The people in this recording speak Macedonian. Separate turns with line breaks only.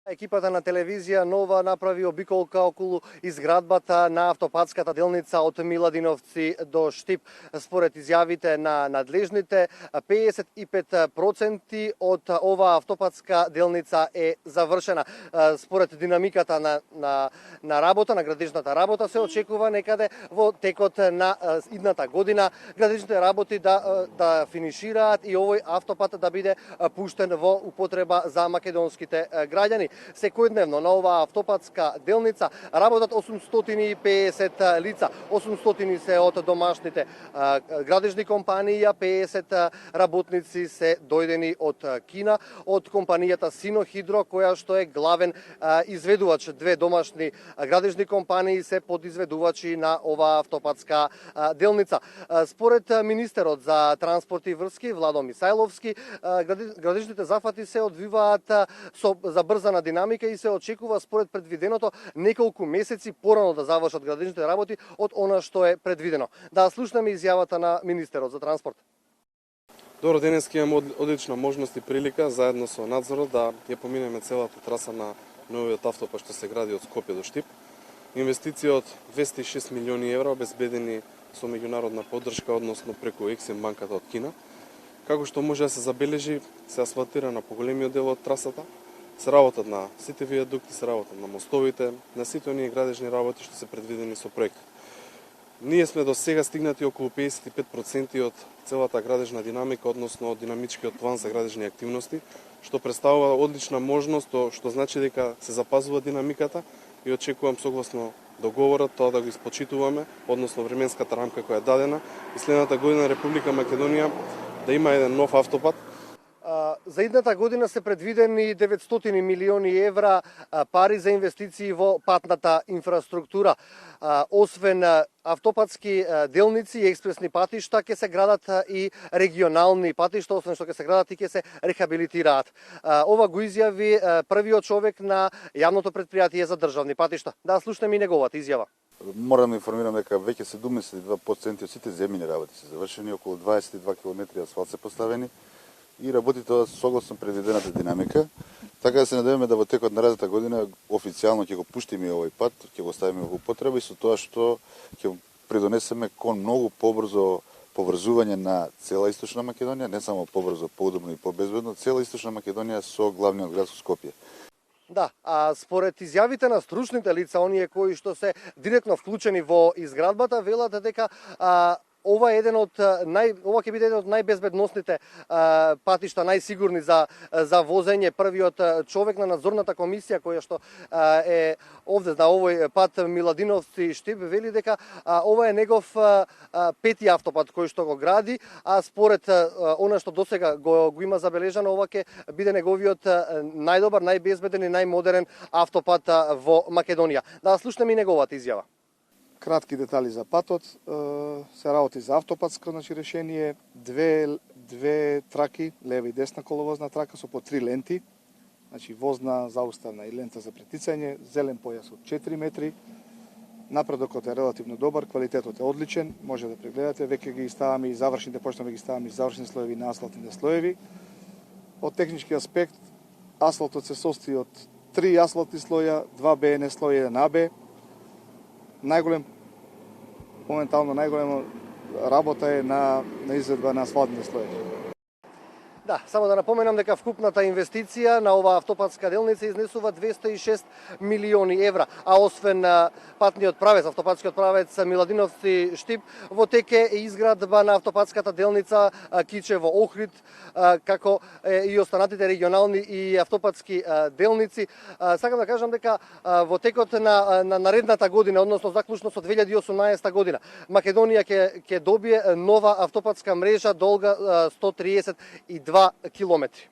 Екипата на телевизија Нова направи обиколка околу изградбата на автопатската делница од Миладиновци до Штип. Според изјавите на надлежните, 55% од оваа автопатска делница е завршена. Според динамиката на работа, на градежната работа, се очекува некаде во текот на идната година градежните работи да финишираат и овој автопат да биде пуштен во употреба за македонските граѓани. Секојдневно на оваа автопатска делница работат 850 лица. 800 се од домашните градежни компании, 50 работници се дојдени од Кина, од компанијата Синохидро, која што е главен изведувач. Две домашни градежни компании се подизведувачи на оваа автопатска делница. Според министерот за транспорт и врски Владо Мисајловски, градежните зафати се одвиваат со забрзана динамика и се очекува според предвиденото неколку месеци порано да завршат градежните работи од она што е предвидено. Да слушнеме изјавата на министерот за транспорт.
Добро, денеска имаме одлична можност и прилика заедно со надзорот да ја поминеме целата траса на новиот автопат што се гради од Скопје до Штип. Инвестиција од 206 милиони евра обезбедени со меѓународна поддршка, односно преку Ексим банката од Кина. Како што може да се забележи, се асфалтира на поголемиот дел од трасата, се работат на сите виадукти, се работат на мостовите, на сите оние градежни работи што се предвидени со проектот. Ние сме до сега стигнати околу 55% од целата градежна динамика, односно од динамичкиот план за градежни активности, што представува одлична можност, што значи дека се запазува динамиката и очекувам согласно договорот тоа да го испочитуваме, односно временската рамка која е дадена и следната година Република Македонија да има еден нов автопат.
За идната година се предвидени 900 милиони евра пари за инвестиции во патната инфраструктура. Освен автопатски делници и експресни патишта, ќе се градат и регионални патишта, освен што ќе се градат и ќе се рехабилитираат. Ова го изјави првиот човек на јавното предпријатие за државни патишта. Да слушнеме и неговата изјава.
Морам да информирам дека веќе 72% од сите земјни работи се завршени, околу 22 км асфалт се поставени и работите согласно предвидената динамика. Така да се надеваме да во текот на наредната година официјално ќе го пуштиме овој пат, ќе го ставиме во употреба и со тоа што ќе придонесеме кон многу побрзо поврзување на цела Источна Македонија, не само побрзо, поудобно и побезбедно, цела Источна Македонија со главниот град со Скопје.
Да, според изјавите на стручните лица, оние кои што се директно вклучени во изградбата, велат дека ова ќе биде еден од најбезбедносните патишта, најсигурни за возење. Првиот човек на надзорната комисија која што е овде на овој пат Миладиновци Штип вели дека ова е негов пети автопат кој што го гради, а според она што досега го има забележано, ова ќе биде неговиот најдобар, најбезбеден и најмодерен автопат во Македонија. Да слушнеме и неговата изјава.
Кратки детали за патот, се работи за автопатско решение, две траки, лева и десна коловозна трака со по 3 ленти, значи возна, зауставна и лента за претицање, зелен појас од 4 метри. Напредокот е релативно добар, квалитетот е одличен, може да прегледате, веќе ги ставаме и завршните, почнаме ги ставаме и завршни слоеви на асфалтните слоеви. Од технички аспект, асфалтот се состои од 3 асфалтни слоја, 2 БН слоја и 1 АБ. Моментално најголема работа е на изведба на асфалтните слоеви.
Да, само да напоменам дека вкупната инвестиција на оваа автопатска делница изнесува 206 милиони евра, а освен патниот правец, автопатскиот правец Миладиновци Штип, во тек е изградба на автопатската делница Кичево Охрид, како и останатите регионални и автопатски делници. Сакам да кажам дека во текот на наредната година, односно заклучно со 2018 година, Македонија ќе добие нова автопатска мрежа долга 132 километри.